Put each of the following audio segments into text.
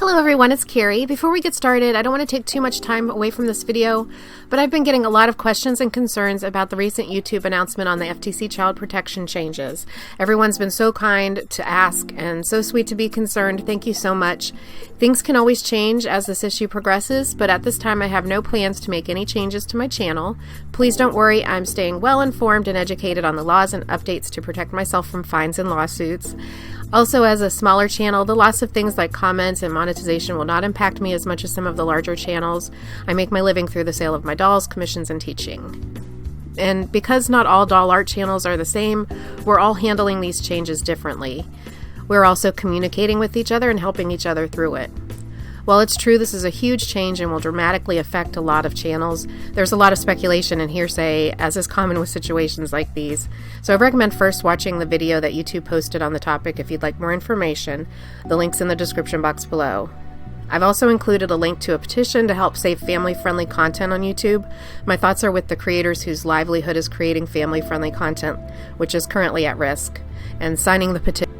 Hello everyone, it's Carrie. Before we get started, I don't want to take too much time away from this video, but I've been getting a lot of questions and concerns about the recent YouTube announcement on the FTC child protection changes. Everyone's been so kind to ask and so sweet to be concerned. Thank you so much. Things can always change as this issue progresses, but at this time I have no plans to make any changes to my channel. Please don't worry, I'm staying well informed and educated on the laws and updates to protect myself from fines and lawsuits. Also, as a smaller channel, the loss of things like comments and monetization will not impact me as much as some of the larger channels. I make my living through the sale of my dolls, commissions, and teaching. And because not all doll art channels are the same, we're all handling these changes differently. We're also communicating with each other and helping each other through it. While it's true this is a huge change and will dramatically affect a lot of channels, there's a lot of speculation and hearsay, as is common with situations like these. So I recommend first watching the video that YouTube posted on the topic if you'd like more information. The link's in the description box below. I've also included a link to a petition to help save family-friendly content on YouTube. My thoughts are with the creators whose livelihood is creating family-friendly content, which is currently at risk, and signing the petition.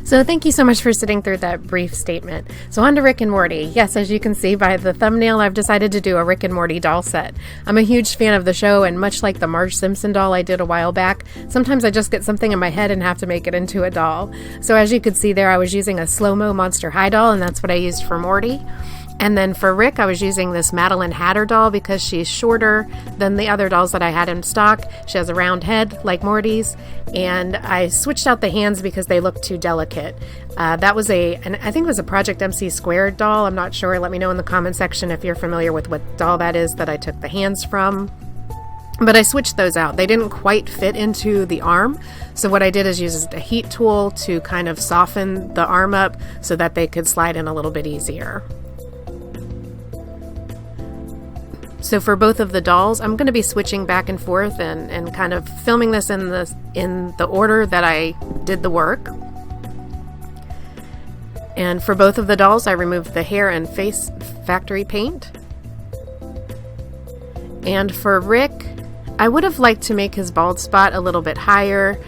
So thank you so much for sitting through that brief statement. So on to Rick and Morty. Yes, as you can see by the thumbnail, I've decided to do a Rick and Morty doll set. I'm a huge fan of the show, and much like the Marge Simpson doll I did a while back, sometimes I just get something in my head and have to make it into a doll. So as you could see there, I was using a slow-mo Monster High doll, and that's what I used for Morty. And then for Rick, I was using this Madeline Hatter doll because she's shorter than the other dolls that I had in stock. She has a round head like Morty's, and I switched out the hands because they looked too delicate. That was and I think it was a Project MC Squared doll. I'm not sure. Let me know in the comment section if you're familiar with what doll that is that I took the hands from. But I switched those out. They didn't quite fit into the arm. So what I did is use a heat tool to kind of soften the arm up so that they could slide in a little bit easier. So for both of the dolls, I'm going to be switching back and forth and kind of filming this in the order that I did the work. And for both of the dolls, I removed the hair and face factory paint. And for Rick, I would have liked to make his bald spot a little bit higher,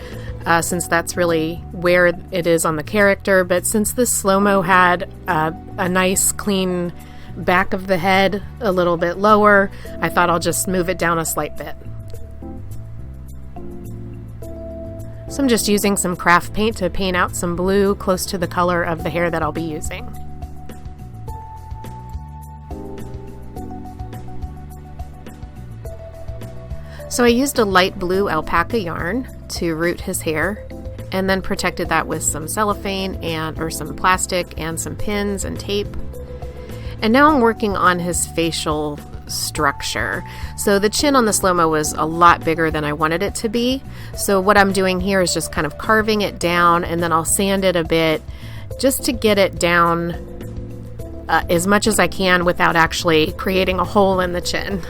since that's really where it is on the character. But since this slow-mo had a nice, clean back of the head a little bit lower, I thought I'll just move it down a slight bit. So I'm just using some craft paint to paint out some blue close to the color of the hair that I'll be using. So I used a light blue alpaca yarn to root his hair, and then protected that with some cellophane or some plastic and some pins and tape. And now I'm working on his facial structure. So the chin on the slow-mo was a lot bigger than I wanted it to be. So what I'm doing here is just kind of carving it down, and then I'll sand it a bit just to get it down as much as I can without actually creating a hole in the chin.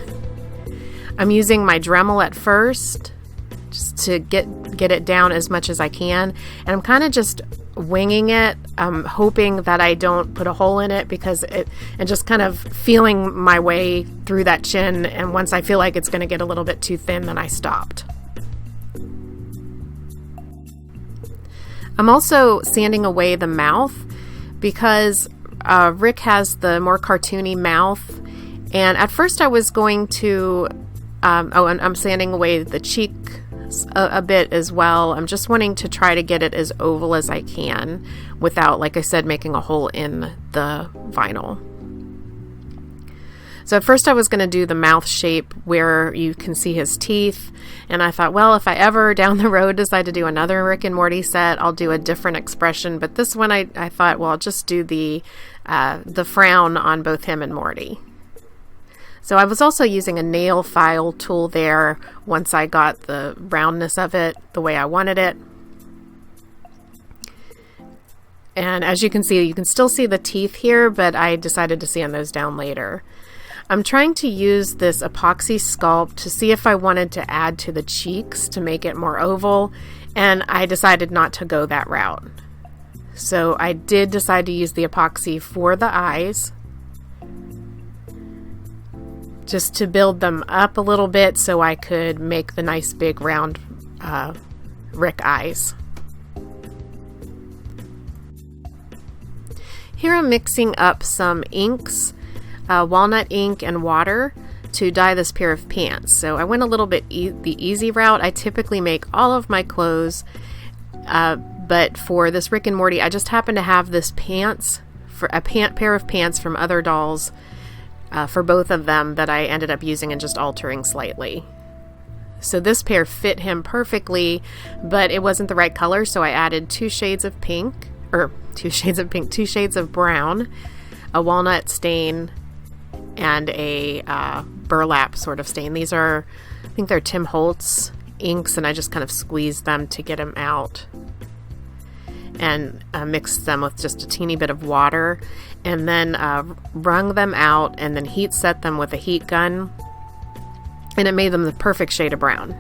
I'm using my Dremel at first just to get it down as much as I can, and I'm kind of just winging it, hoping that I don't put a hole in it and just kind of feeling my way through that chin, and once I feel like it's going to get a little bit too thin, then I stopped. I'm also sanding away the mouth because Rick has the more cartoony mouth, and at first I was going to and I'm sanding away the cheek a bit as well. I'm just wanting to try to get it as oval as I can without, like I said, making a hole in the vinyl. So at first I was going to do the mouth shape where you can see his teeth, and I thought, well, if I ever down the road decide to do another Rick and Morty set, I'll do a different expression. But this one I thought, well, I'll just do the frown on both him and Morty. So I was also using a nail file tool there once I got the roundness of it the way I wanted it. And as you can see, you can still see the teeth here, but I decided to sand those down later. I'm trying to use this epoxy sculpt to see if I wanted to add to the cheeks to make it more oval, and I decided not to go that route. So I did decide to use the epoxy for the eyes, just to build them up a little bit so I could make the nice big round Rick eyes. Here I'm mixing up some inks, walnut ink and water to dye this pair of pants. So I went a little bit the easy route. I typically make all of my clothes, but for this Rick and Morty, I just happen to have this pair of pants from other dolls for both of them that I ended up using and just altering slightly. So this pair fit him perfectly, but it wasn't the right color, so I added two shades of brown, a walnut stain, and a burlap sort of stain. These are, I think they're Tim Holtz inks, and I just kind of squeezed them to get them out, and mixed them with just a teeny bit of water, and then wrung them out and then heat set them with a heat gun, and it made them the perfect shade of brown.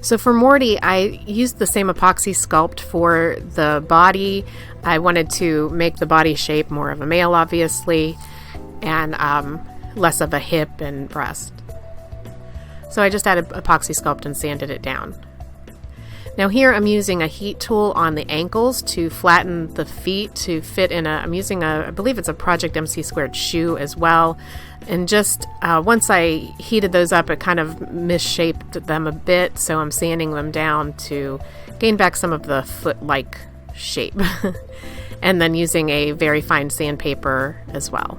So for Morty, I used the same epoxy sculpt for the body. I wanted to make the body shape more of a male, obviously, and less of a hip and breast. So I just added epoxy sculpt and sanded it down. Now here I'm using a heat tool on the ankles to flatten the feet to fit in I'm using I believe it's a Project MC squared shoe as well. And just once I heated those up, it kind of misshaped them a bit, so I'm sanding them down to gain back some of the foot-like shape. And then using a very fine sandpaper as well.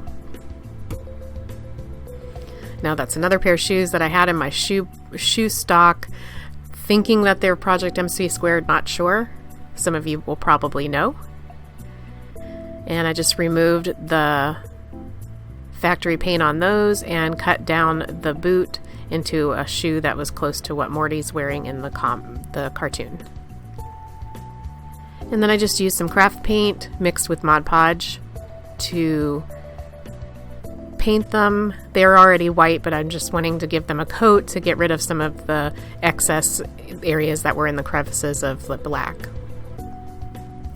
Now that's another pair of shoes that I had in my shoe stock, thinking that they're Project MC squared, not sure. Some of you will probably know. And I just removed the factory paint on those and cut down the boot into a shoe that was close to what Morty's wearing in the cartoon. And then I just used some craft paint mixed with Mod Podge to paint them. They're already white, but I'm just wanting to give them a coat to get rid of some of the excess areas that were in the crevices of the black.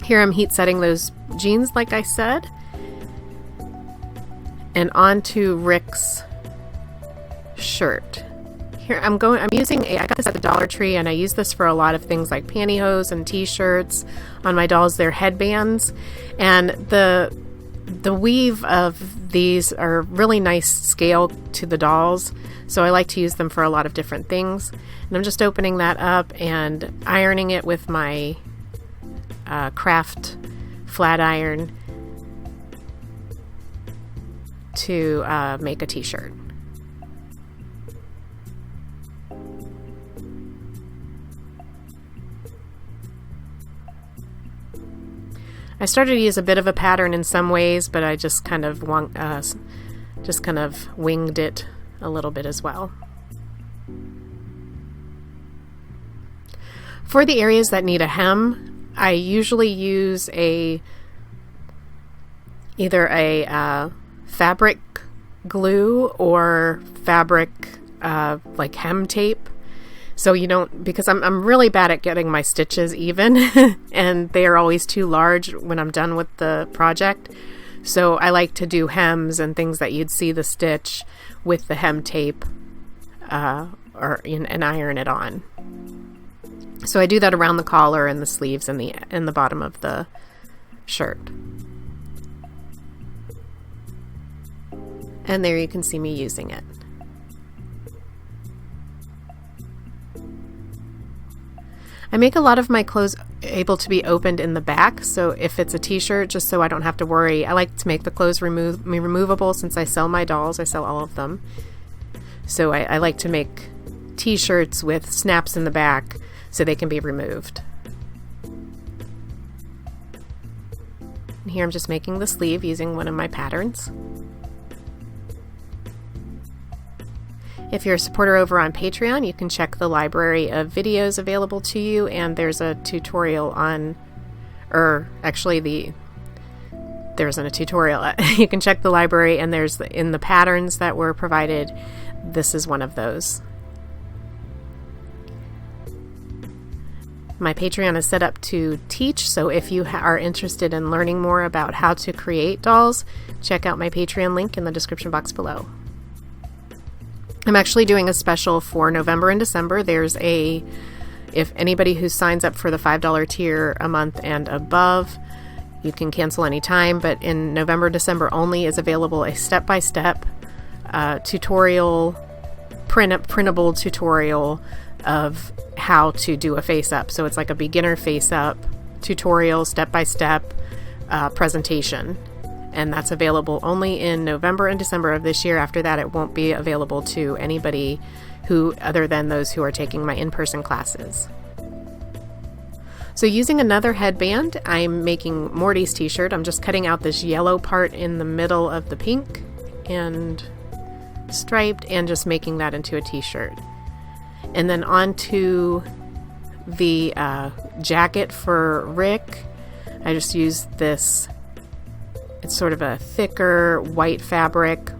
Here I'm heat setting those jeans, like I said, and onto Rick's shirt. Here I got this at the Dollar Tree, and I use this for a lot of things like pantyhose and t-shirts. On my dolls, they're headbands, and the weave of these are really nice scale to the dolls, so I like to use them for a lot of different things. And I'm just opening that up and ironing it with my craft flat iron to make a t-shirt. I started to use a bit of a pattern in some ways, but I just kind of winged it a little bit as well. For the areas that need a hem, I usually use either a fabric glue or fabric like hem tape. So because I'm really bad at getting my stitches even and they are always too large when I'm done with the project. So I like to do hems and things that you'd see the stitch with the hem tape and iron it on. So I do that around the collar and the sleeves and the bottom of the shirt. And there you can see me using it. I make a lot of my clothes able to be opened in the back, so if it's a t-shirt, just so I don't have to worry. I like to make the clothes removable since I sell my dolls. I sell all of them. So I like to make t-shirts with snaps in the back so they can be removed. And here I'm just making the sleeve using one of my patterns. If you're a supporter over on Patreon, you can check the library of videos available to you, and there's a tutorial there isn't a tutorial. You can check the library, and in the patterns that were provided, this is one of those. My Patreon is set up to teach, so if you are interested in learning more about how to create dolls, check out my Patreon link in the description box below. I'm actually doing a special for November and December. There's if anybody who signs up for the $5 tier a month and above, you can cancel anytime, but in November, December only is available a step-by-step tutorial, printable tutorial of how to do a face-up. So it's like a beginner face-up tutorial, step-by-step presentation. And that's available only in November and December of this year. After that, it won't be available to anybody other than those who are taking my in-person classes. So using another headband, I'm making Morty's t-shirt. I'm just cutting out this yellow part in the middle of the pink and striped and just making that into a t-shirt. And then onto the jacket for Rick, I just used this. It's sort of a thicker white fabric,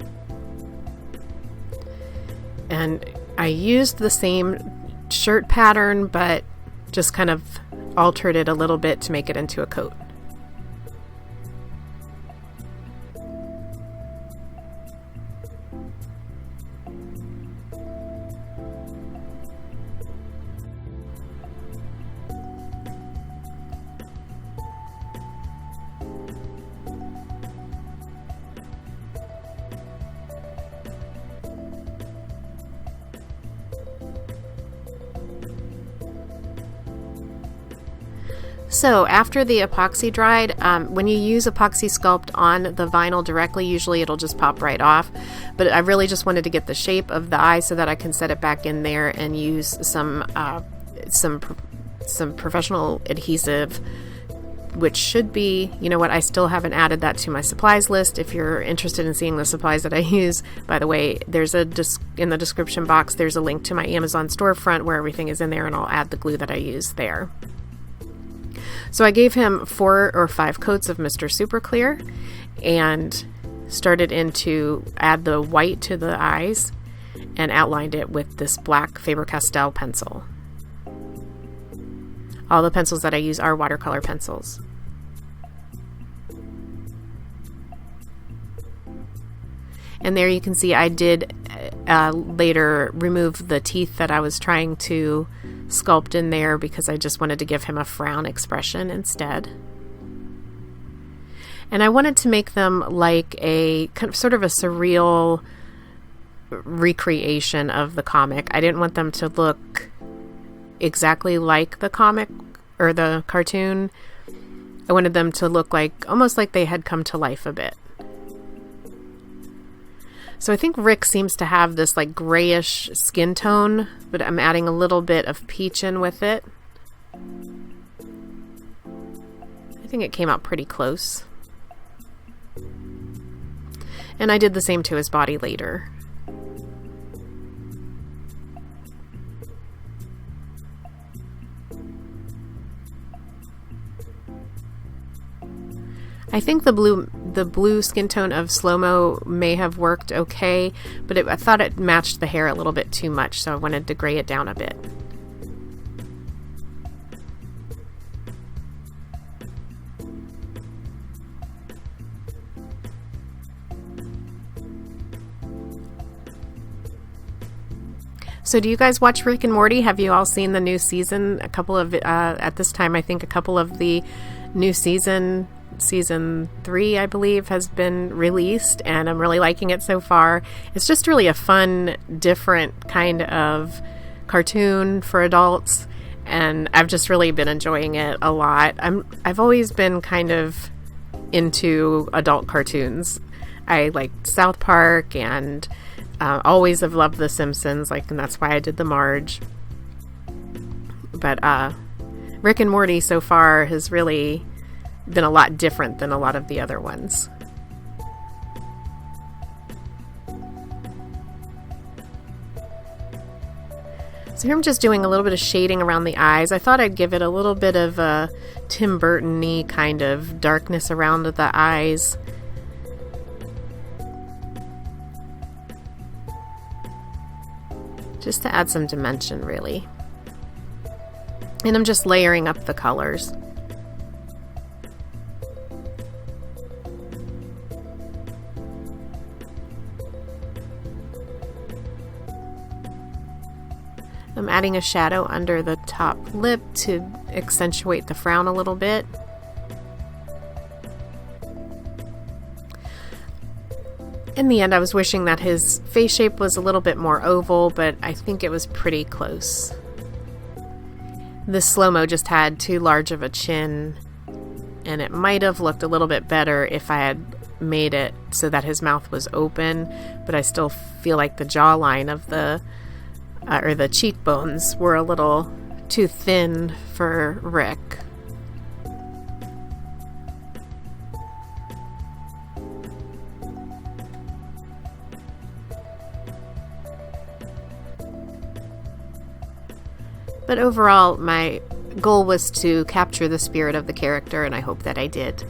and I used the same shirt pattern but just kind of altered it a little bit to make it into a coat. So after the epoxy dried, when you use epoxy sculpt on the vinyl directly, usually it'll just pop right off. But I really just wanted to get the shape of the eye so that I can set it back in there and use some professional adhesive, which should be, you know what, I still haven't added that to my supplies list. If you're interested in seeing the supplies that I use, by the way, there's in the description box, there's a link to my Amazon storefront where everything is in there, and I'll add the glue that I use there. So I gave him 4 or 5 coats of Mr. Super Clear and started to add the white to the eyes and outlined it with this black Faber Castell pencil. All the pencils that I use are watercolor pencils. And there you can see I did later remove the teeth that I was trying to sculpt in there because I just wanted to give him a frown expression instead. And I wanted to make them like a kind of sort of a surreal recreation of the comic. I didn't want them to look exactly like the comic or the cartoon. I wanted them to look like almost like they had come to life a bit. So I think Rick seems to have this like grayish skin tone, but I'm adding a little bit of peach in with it. I think it came out pretty close. And I did the same to his body later. I think the blue skin tone of Slow-Mo may have worked okay, but I thought it matched the hair a little bit too much, so I wanted to gray it down a bit. So do you guys watch Rick and Morty? Have you all seen the new season? At this time, I think a couple of the new season 3, I believe, has been released, and I'm really liking it so far. It's just really a fun, different kind of cartoon for adults, and I've just really been enjoying it a lot. I've always been kind of into adult cartoons. I like South Park and always have loved The Simpsons, and that's why I did the Marge. But Rick and Morty so far has really been a lot different than a lot of the other ones. So here I'm just doing a little bit of shading around the eyes. I thought I'd give it a little bit of a Tim Burton-y kind of darkness around the eyes. Just to add some dimension, really. And I'm just layering up the colors. I'm adding a shadow under the top lip to accentuate the frown a little bit. In the end, I was wishing that his face shape was a little bit more oval, but I think it was pretty close. This slow-mo just had too large of a chin, and it might have looked a little bit better if I had made it so that his mouth was open, but I still feel like the jawline of the cheekbones were a little too thin for Rick. But overall, my goal was to capture the spirit of the character, and I hope that I did.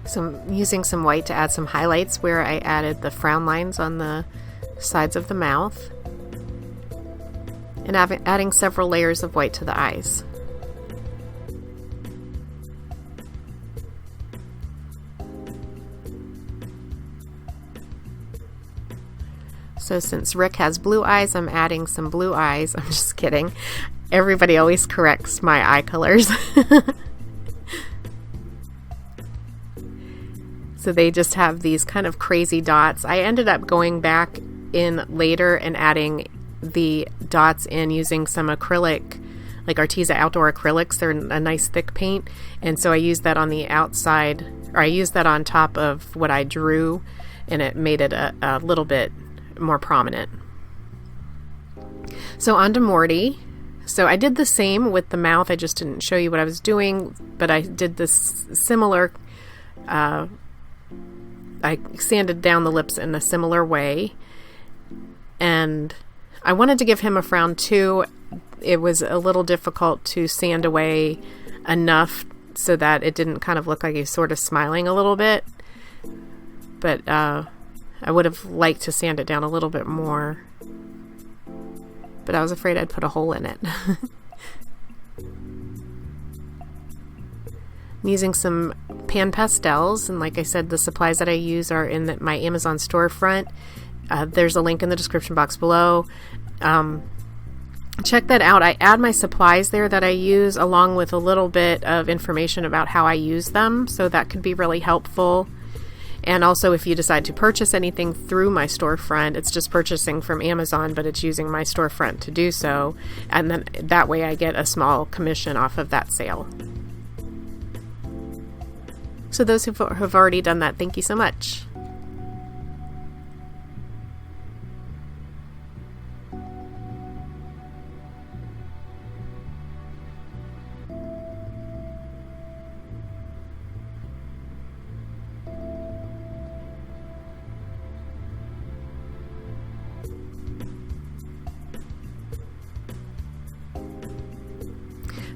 So I'm using some white to add some highlights where I added the frown lines on the sides of the mouth, and adding several layers of white to the eyes. So since Rick has blue eyes, I'm adding some blue eyes. I'm just kidding. Everybody always corrects my eye colors. So they just have these kind of crazy dots. I ended up going back in later and adding the dots in using some acrylic, like Arteza outdoor acrylics. They're a nice thick paint. And so I used that on the outside, or I used that on top of what I drew, and it made it a little bit more prominent. So on to Morty. So I did the same with the mouth. I just didn't show you what I was doing, but I did this similar, I sanded down the lips in a similar way, and I wanted to give him a frown too. It was a little difficult to sand away enough so that it didn't kind of look like he's sort of smiling a little bit, but I would have liked to sand it down a little bit more, but I was afraid I'd put a hole in it. I'm using some pan pastels, and like I said, the supplies that I use are in my Amazon storefront. There's a link in the description box below. Check that out. I add my supplies there that I use along with a little bit of information about how I use them, so that could be really helpful. And also, if you decide to purchase anything through my storefront, it's just purchasing from Amazon, but it's using my storefront to do so. And then that way I get a small commission off of that sale. So those who have already done that, thank you so much.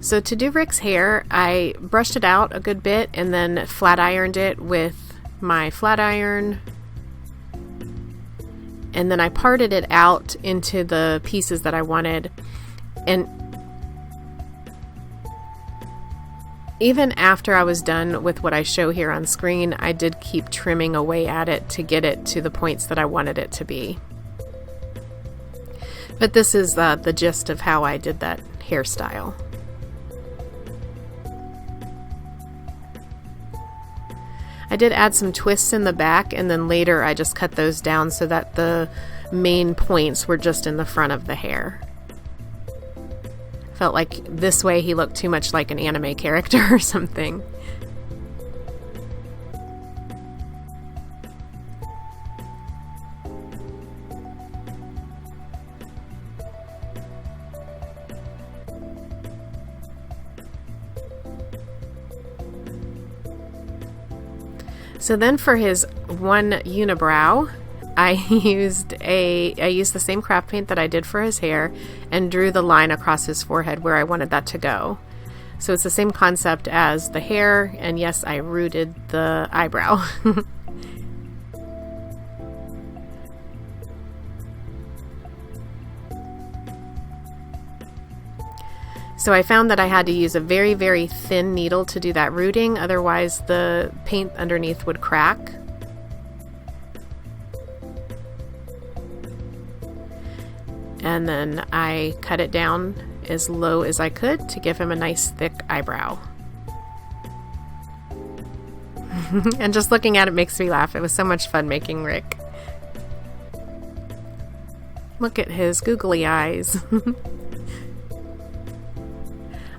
So to do Rick's hair, I brushed it out a good bit and then flat ironed it with my flat iron. And then I parted it out into the pieces that I wanted. And even after I was done with what I show here on screen, I did keep trimming away at it to get it to the points that I wanted it to be. But this is the gist of how I did that hairstyle. I did add some twists in the back, and then later I just cut those down so that the main points were just in the front of the hair. Felt like this way he looked too much like an anime character or something. So then for his one unibrow, I used the same craft paint that I did for his hair and drew the line across his forehead where I wanted that to go. So it's the same concept as the hair, and yes, I rooted the eyebrow. So I found that I had to use a very, very thin needle to do that rooting, otherwise the paint underneath would crack. And then I cut it down as low as I could to give him a nice thick eyebrow. And just looking at it makes me laugh. It was so much fun making Rick. Look at his googly eyes.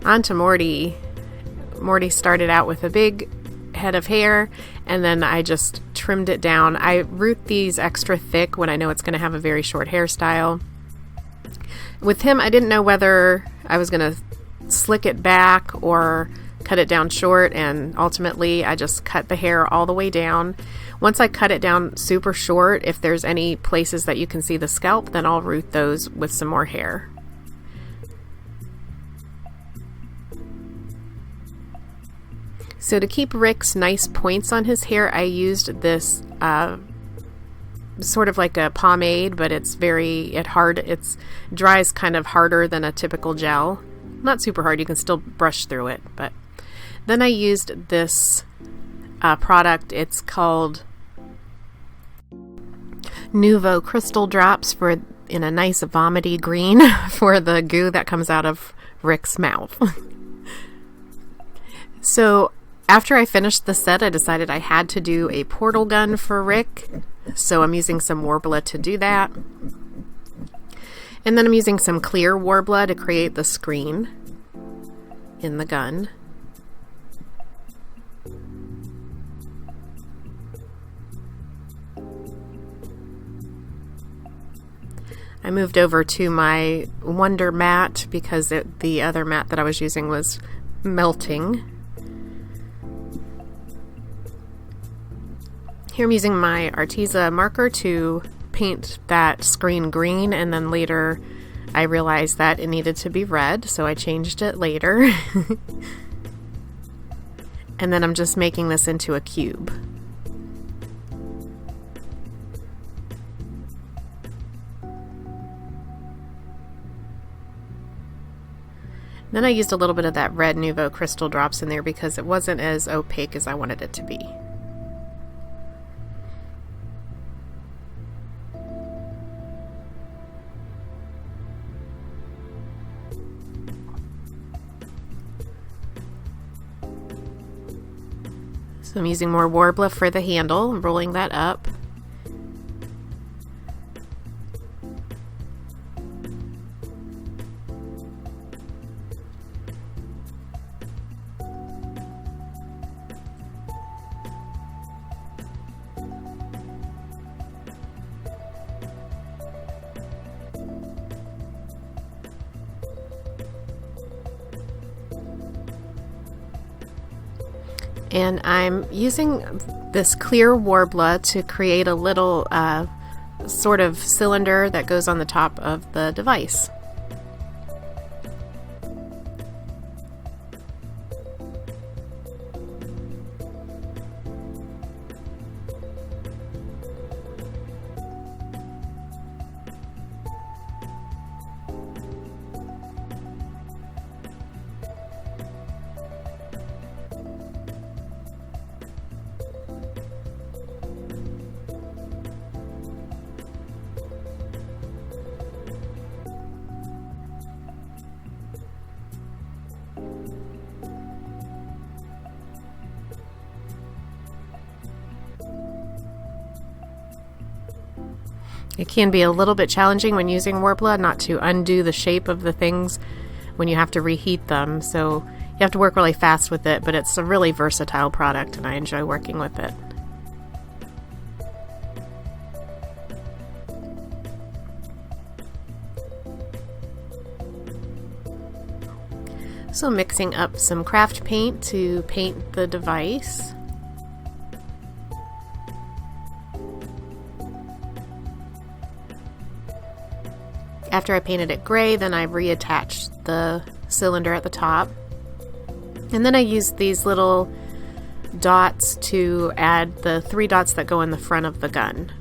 On to Morty. Morty started out with a big head of hair, and then I just trimmed it down. I root these extra thick when I know it's going to have a very short hairstyle. With him, I didn't know whether I was going to slick it back or cut it down short, and ultimately I just cut the hair all the way down. Once I cut it down super short, if there's any places that you can see the scalp, then I'll root those with some more hair. So to keep Rick's nice points on his hair, I used this sort of like a pomade, but it dries kind of harder than a typical gel. Not super hard, you can still brush through it. But then I used this product. It's called Nouveau Crystal Drops in a nice vomity green for the goo that comes out of Rick's mouth. So after I finished the set, I decided I had to do a portal gun for Rick. So I'm using some Worbla to do that. And then I'm using some clear Worbla to create the screen in the gun. I moved over to my Wonder Matte because the other matte that I was using was melting. Here I'm using my Arteza marker to paint that screen green, and then later I realized that it needed to be red, so I changed it later. And then I'm just making this into a cube. Then I used a little bit of that red Nouveau Crystal Drops in there because it wasn't as opaque as I wanted it to be. So I'm using more Worbla for the handle, I'm rolling that up. And I'm using this clear Worbla to create a little sort of cylinder that goes on the top of the device. It can be a little bit challenging when using Worbla not to undo the shape of the things when you have to reheat them, so you have to work really fast with it, but it's a really versatile product and I enjoy working with it. So mixing up some craft paint to paint the device. After I painted it gray, then I reattached the cylinder at the top. And then I used these little dots to add the 3 dots that go in the front of the gun.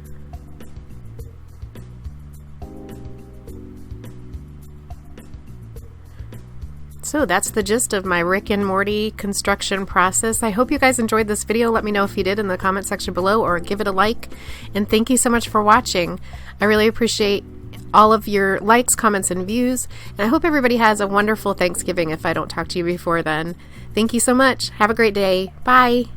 So that's the gist of my Rick and Morty construction process. I hope you guys enjoyed this video. Let me know if you did in the comment section below, or give it a like. And thank you so much for watching. I really appreciate all of your likes, comments, and views. And I hope everybody has a wonderful Thanksgiving if I don't talk to you before then. Thank you so much. Have a great day. Bye.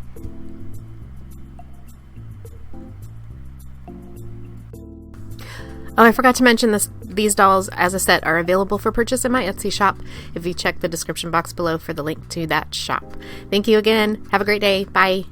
Oh, I forgot to mention this. These dolls as a set are available for purchase in my Etsy shop. If you check the description box below for the link to that shop. Thank you again. Have a great day. Bye.